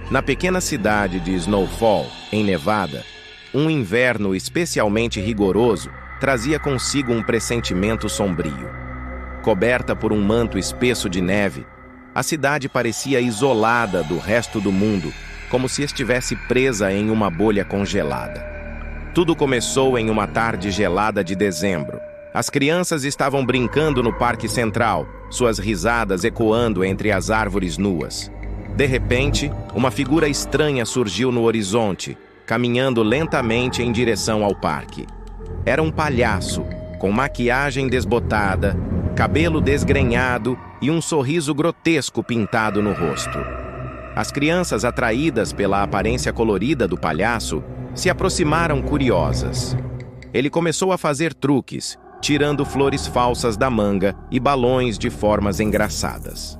Na pequena cidade de Snowfall, em Nevada, um inverno especialmente rigoroso trazia consigo um pressentimento sombrio. Coberta por um manto espesso de neve, a cidade parecia isolada do resto do mundo, como se estivesse presa em uma bolha congelada. Tudo começou em uma tarde gelada de dezembro. As crianças estavam brincando no Parque Central, suas risadas ecoando entre as árvores nuas. De repente, uma figura estranha surgiu no horizonte, caminhando lentamente em direção ao parque. Era um palhaço, com maquiagem desbotada, cabelo desgrenhado e um sorriso grotesco pintado no rosto. As crianças, atraídas pela aparência colorida do palhaço, se aproximaram curiosas. Ele começou a fazer truques, tirando flores falsas da manga e balões de formas engraçadas.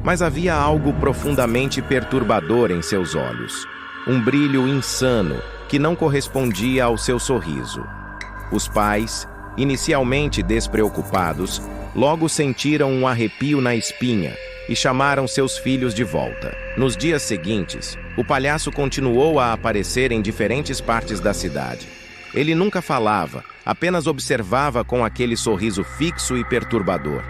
Mas havia algo profundamente perturbador em seus olhos, um brilho insano que não correspondia ao seu sorriso. Os pais, inicialmente despreocupados, logo sentiram um arrepio na espinha e chamaram seus filhos de volta. Nos dias seguintes, o palhaço continuou a aparecer em diferentes partes da cidade. Ele nunca falava, apenas observava com aquele sorriso fixo e perturbador.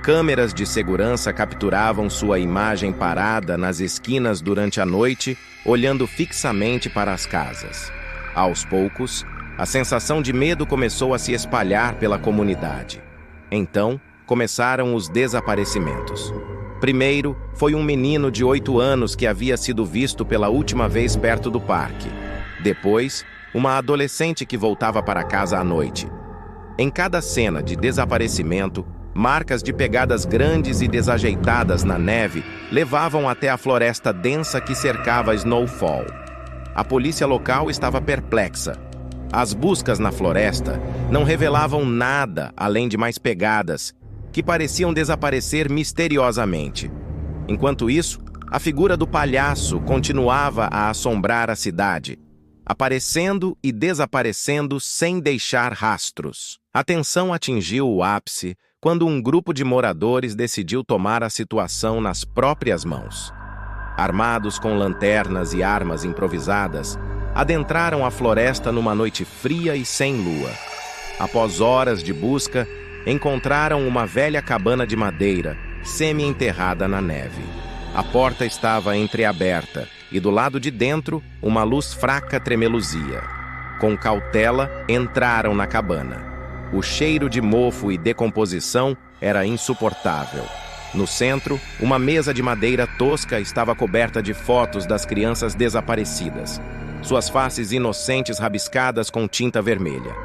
Câmeras de segurança capturavam sua imagem parada nas esquinas durante a noite, olhando fixamente para as casas. Aos poucos, a sensação de medo começou a se espalhar pela comunidade. Então, começaram os desaparecimentos. Primeiro, foi um menino de 8 anos que havia sido visto pela última vez perto do parque. Depois, uma adolescente que voltava para casa à noite. Em cada cena de desaparecimento, marcas de pegadas grandes e desajeitadas na neve levavam até a floresta densa que cercava Snowfall. A polícia local estava perplexa. As buscas na floresta não revelavam nada além de mais pegadas, que pareciam desaparecer misteriosamente. Enquanto isso, a figura do palhaço continuava a assombrar a cidade, aparecendo e desaparecendo sem deixar rastros. A tensão atingiu o ápice quando um grupo de moradores decidiu tomar a situação nas próprias mãos. Armados com lanternas e armas improvisadas, adentraram a floresta numa noite fria e sem lua. Após horas de busca, encontraram uma velha cabana de madeira, semi-enterrada na neve. A porta estava entreaberta e do lado de dentro, uma luz fraca tremeluzia. Com cautela, entraram na cabana. O cheiro de mofo e decomposição era insuportável. No centro, uma mesa de madeira tosca estava coberta de fotos das crianças desaparecidas, suas faces inocentes rabiscadas com tinta vermelha.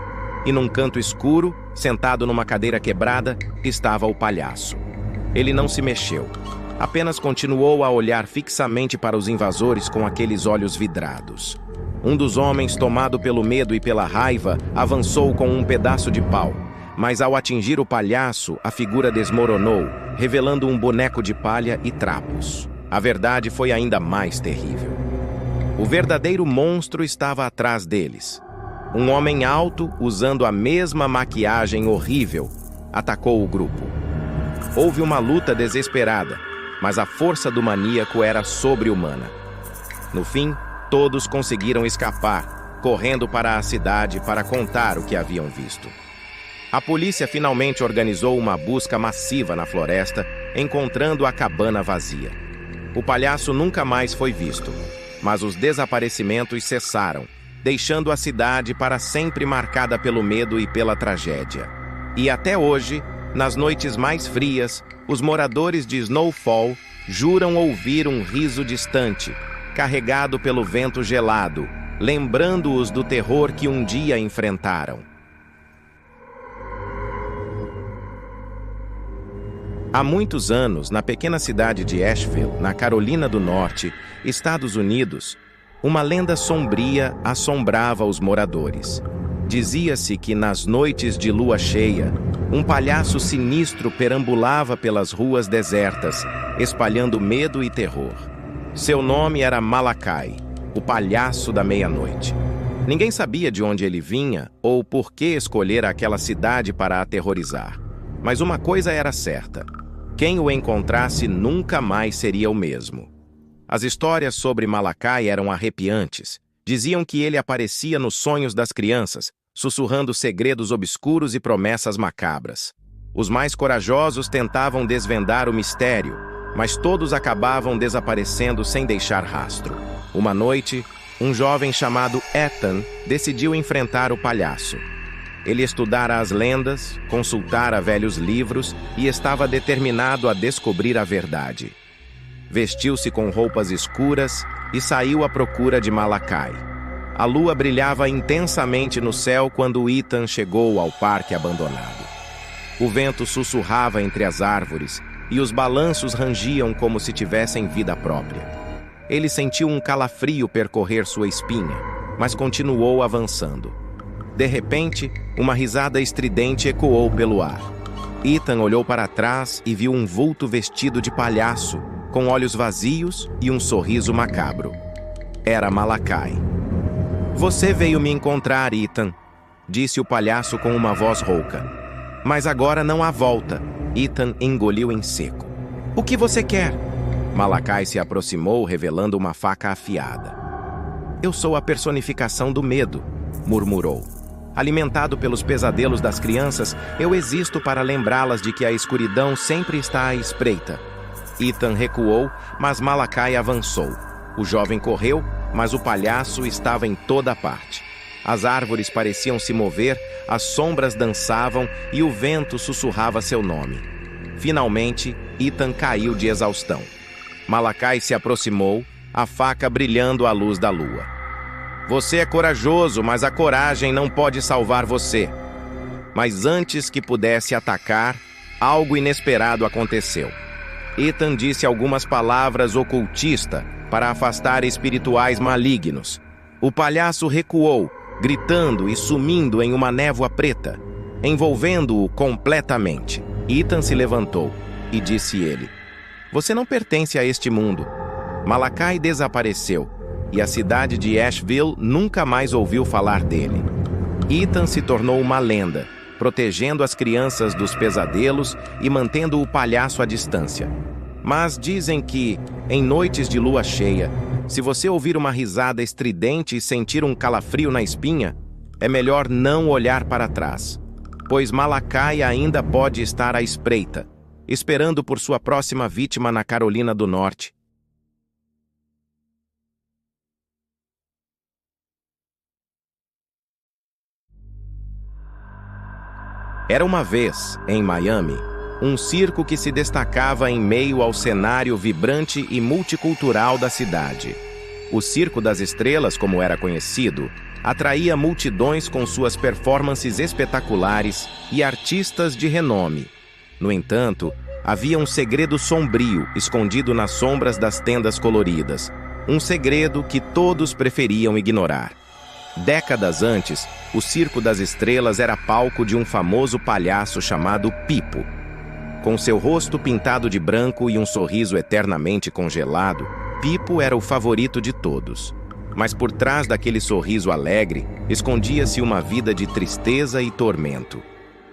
E num canto escuro, sentado numa cadeira quebrada, estava o palhaço. Ele não se mexeu, apenas continuou a olhar fixamente para os invasores com aqueles olhos vidrados. Um dos homens, tomado pelo medo e pela raiva, avançou com um pedaço de pau, mas ao atingir o palhaço, a figura desmoronou, revelando um boneco de palha e trapos. A verdade foi ainda mais terrível. O verdadeiro monstro estava atrás deles. Um homem alto, usando a mesma maquiagem horrível, atacou o grupo. Houve uma luta desesperada, mas a força do maníaco era sobre-humana. No fim, todos conseguiram escapar, correndo para a cidade para contar o que haviam visto. A polícia finalmente organizou uma busca massiva na floresta, encontrando a cabana vazia. O palhaço nunca mais foi visto, mas os desaparecimentos cessaram, deixando a cidade para sempre marcada pelo medo e pela tragédia. E até hoje, nas noites mais frias, os moradores de Snowfall juram ouvir um riso distante, carregado pelo vento gelado, lembrando-os do terror que um dia enfrentaram. Há muitos anos, na pequena cidade de Asheville, na Carolina do Norte, Estados Unidos, uma lenda sombria assombrava os moradores. Dizia-se que nas noites de lua cheia, um palhaço sinistro perambulava pelas ruas desertas, espalhando medo e terror. Seu nome era Malachi, o palhaço da meia-noite. Ninguém sabia de onde ele vinha ou por que escolher aquela cidade para aterrorizar. Mas uma coisa era certa: quem o encontrasse nunca mais seria o mesmo. As histórias sobre Malakai eram arrepiantes. Diziam que ele aparecia nos sonhos das crianças, sussurrando segredos obscuros e promessas macabras. Os mais corajosos tentavam desvendar o mistério, mas todos acabavam desaparecendo sem deixar rastro. Uma noite, um jovem chamado Ethan decidiu enfrentar o palhaço. Ele estudara as lendas, consultara velhos livros e estava determinado a descobrir a verdade. Vestiu-se com roupas escuras e saiu à procura de Malakai. A lua brilhava intensamente no céu quando Ethan chegou ao parque abandonado. O vento sussurrava entre as árvores e os balanços rangiam como se tivessem vida própria. Ele sentiu um calafrio percorrer sua espinha, mas continuou avançando. De repente, uma risada estridente ecoou pelo ar. Ethan olhou para trás e viu um vulto vestido de palhaço, com olhos vazios e um sorriso macabro. Era Malakai. "Você veio me encontrar, Ethan", disse o palhaço com uma voz rouca. "Mas agora não há volta." Ethan engoliu em seco. "O que você quer?" Malakai se aproximou, revelando uma faca afiada. "Eu sou a personificação do medo", murmurou. "Alimentado pelos pesadelos das crianças, eu existo para lembrá-las de que a escuridão sempre está à espreita." Ethan recuou, mas Malakai avançou. O jovem correu, mas o palhaço estava em toda parte. As árvores pareciam se mover, as sombras dançavam e o vento sussurrava seu nome. Finalmente, Ethan caiu de exaustão. Malakai se aproximou, a faca brilhando à luz da lua. "Você é corajoso, mas a coragem não pode salvar você." Mas antes que pudesse atacar, algo inesperado aconteceu. Ethan disse algumas palavras ocultistas para afastar espirituais malignos. O palhaço recuou, gritando e sumindo em uma névoa preta, envolvendo-o completamente. Ethan se levantou e disse ele: "Você não pertence a este mundo." Malakai desapareceu e a cidade de Asheville nunca mais ouviu falar dele. Ethan se tornou uma lenda, protegendo as crianças dos pesadelos e mantendo o palhaço à distância. Mas dizem que, em noites de lua cheia, se você ouvir uma risada estridente e sentir um calafrio na espinha, é melhor não olhar para trás, pois Malakai ainda pode estar à espreita, esperando por sua próxima vítima na Carolina do Norte. Era uma vez, em Miami, um circo que se destacava em meio ao cenário vibrante e multicultural da cidade. O Circo das Estrelas, como era conhecido, atraía multidões com suas performances espetaculares e artistas de renome. No entanto, havia um segredo sombrio escondido nas sombras das tendas coloridas, um segredo que todos preferiam ignorar. Décadas antes, o Circo das Estrelas era palco de um famoso palhaço chamado Pipo. Com seu rosto pintado de branco e um sorriso eternamente congelado, Pipo era o favorito de todos. Mas por trás daquele sorriso alegre, escondia-se uma vida de tristeza e tormento.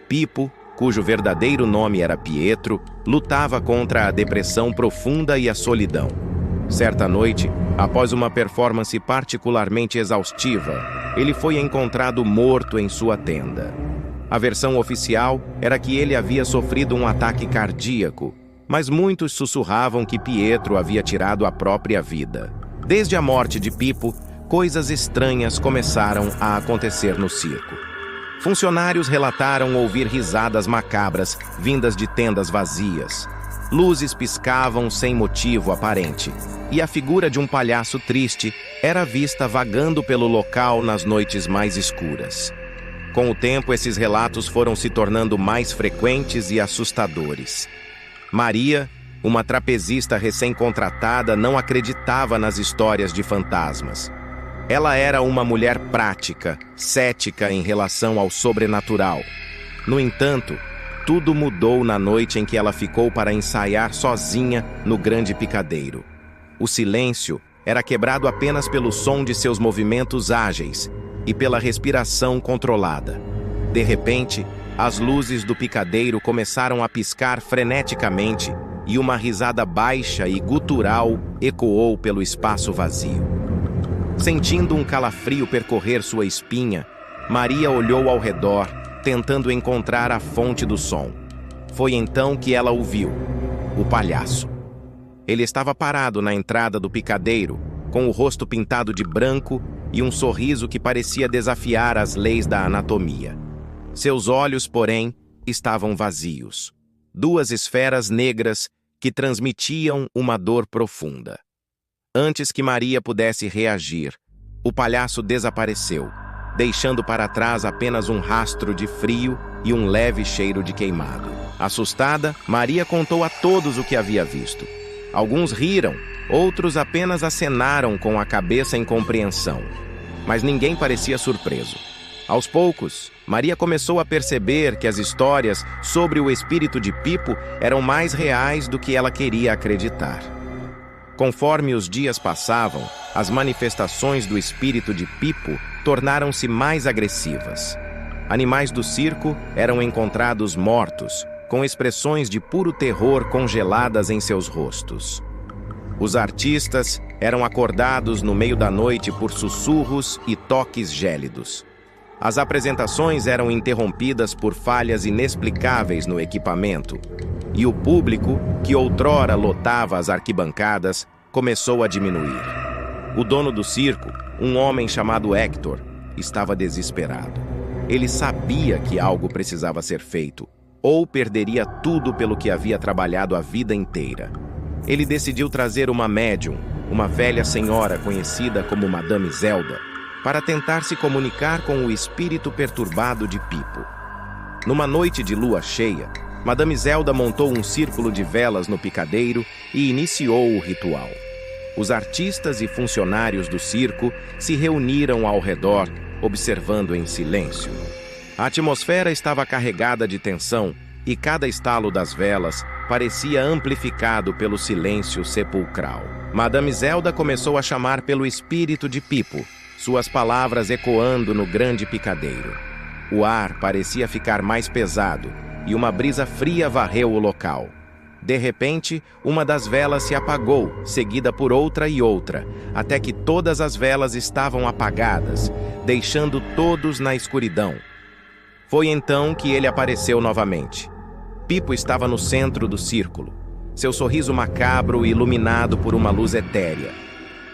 Pipo, cujo verdadeiro nome era Pietro, lutava contra a depressão profunda e a solidão. Certa noite, após uma performance particularmente exaustiva, ele foi encontrado morto em sua tenda. A versão oficial era que ele havia sofrido um ataque cardíaco, mas muitos sussurravam que Pietro havia tirado a própria vida. Desde a morte de Pipo, coisas estranhas começaram a acontecer no circo. Funcionários relataram ouvir risadas macabras vindas de tendas vazias. Luzes piscavam sem motivo aparente, e a figura de um palhaço triste era vista vagando pelo local nas noites mais escuras. Com o tempo, esses relatos foram se tornando mais frequentes e assustadores. Maria, uma trapezista recém-contratada, não acreditava nas histórias de fantasmas. Ela era uma mulher prática, cética em relação ao sobrenatural. No entanto, tudo mudou na noite em que ela ficou para ensaiar sozinha no grande picadeiro. O silêncio era quebrado apenas pelo som de seus movimentos ágeis e pela respiração controlada. De repente, as luzes do picadeiro começaram a piscar freneticamente e uma risada baixa e gutural ecoou pelo espaço vazio. Sentindo um calafrio percorrer sua espinha, Maria olhou ao redor, tentando encontrar a fonte do som. Foi então que ela o viu: o palhaço. Ele estava parado na entrada do picadeiro, com o rosto pintado de branco e um sorriso que parecia desafiar as leis da anatomia. Seus olhos, porém, estavam vazios. Duas esferas negras que transmitiam uma dor profunda. Antes que Maria pudesse reagir, o palhaço desapareceu, deixando para trás apenas um rastro de frio e um leve cheiro de queimado. Assustada, Maria contou a todos o que havia visto. Alguns riram, outros apenas acenaram com a cabeça em compreensão. Mas ninguém parecia surpreso. Aos poucos, Maria começou a perceber que as histórias sobre o espírito de Pipo eram mais reais do que ela queria acreditar. Conforme os dias passavam, as manifestações do espírito de Pipo tornaram-se mais agressivas. Animais do circo eram encontrados mortos, com expressões de puro terror congeladas em seus rostos. Os artistas eram acordados no meio da noite por sussurros e toques gélidos. As apresentações eram interrompidas por falhas inexplicáveis no equipamento, e o público, que outrora lotava as arquibancadas, começou a diminuir. O dono do circo, um homem chamado Hector, estava desesperado. Ele sabia que algo precisava ser feito, ou perderia tudo pelo que havia trabalhado a vida inteira. Ele decidiu trazer uma médium, uma velha senhora conhecida como Madame Zelda, para tentar se comunicar com o espírito perturbado de Pipo. Numa noite de lua cheia, Madame Zelda montou um círculo de velas no picadeiro e iniciou o ritual. Os artistas e funcionários do circo se reuniram ao redor, observando em silêncio. A atmosfera estava carregada de tensão e cada estalo das velas parecia amplificado pelo silêncio sepulcral. Madame Zelda começou a chamar pelo espírito de Pipo, suas palavras ecoando no grande picadeiro. O ar parecia ficar mais pesado e uma brisa fria varreu o local. De repente, uma das velas se apagou, seguida por outra e outra, até que todas as velas estavam apagadas, deixando todos na escuridão. Foi então que ele apareceu novamente. Pipo estava no centro do círculo, seu sorriso macabro iluminado por uma luz etérea.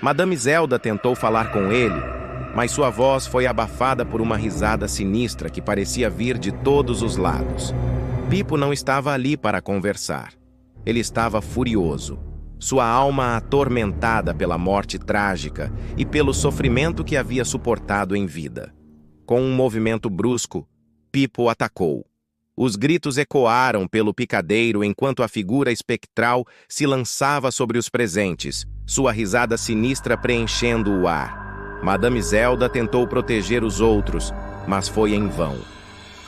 Madame Zelda tentou falar com ele, mas sua voz foi abafada por uma risada sinistra que parecia vir de todos os lados. Pipo não estava ali para conversar. Ele estava furioso, sua alma atormentada pela morte trágica e pelo sofrimento que havia suportado em vida. Com um movimento brusco, Pipo atacou. Os gritos ecoaram pelo picadeiro enquanto a figura espectral se lançava sobre os presentes, sua risada sinistra preenchendo o ar. Madame Zelda tentou proteger os outros, mas foi em vão.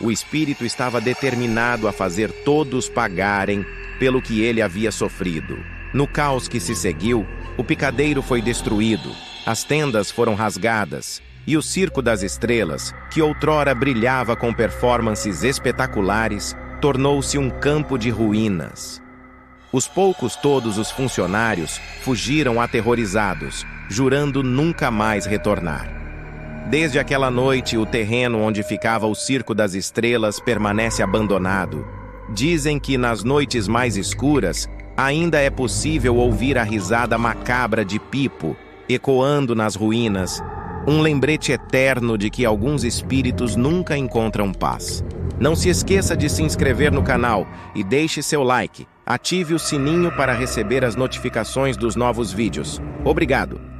O espírito estava determinado a fazer todos pagarem pelo que ele havia sofrido. No caos que se seguiu, o picadeiro foi destruído, as tendas foram rasgadas, e o Circo das Estrelas, que outrora brilhava com performances espetaculares, tornou-se um campo de ruínas. Todos os funcionários fugiram aterrorizados, jurando nunca mais retornar. Desde aquela noite, o terreno onde ficava o Circo das Estrelas permanece abandonado. Dizem que nas noites mais escuras, ainda é possível ouvir a risada macabra de Pipo, ecoando nas ruínas, um lembrete eterno de que alguns espíritos nunca encontram paz. Não se esqueça de se inscrever no canal e deixe seu like. Ative o sininho para receber as notificações dos novos vídeos. Obrigado!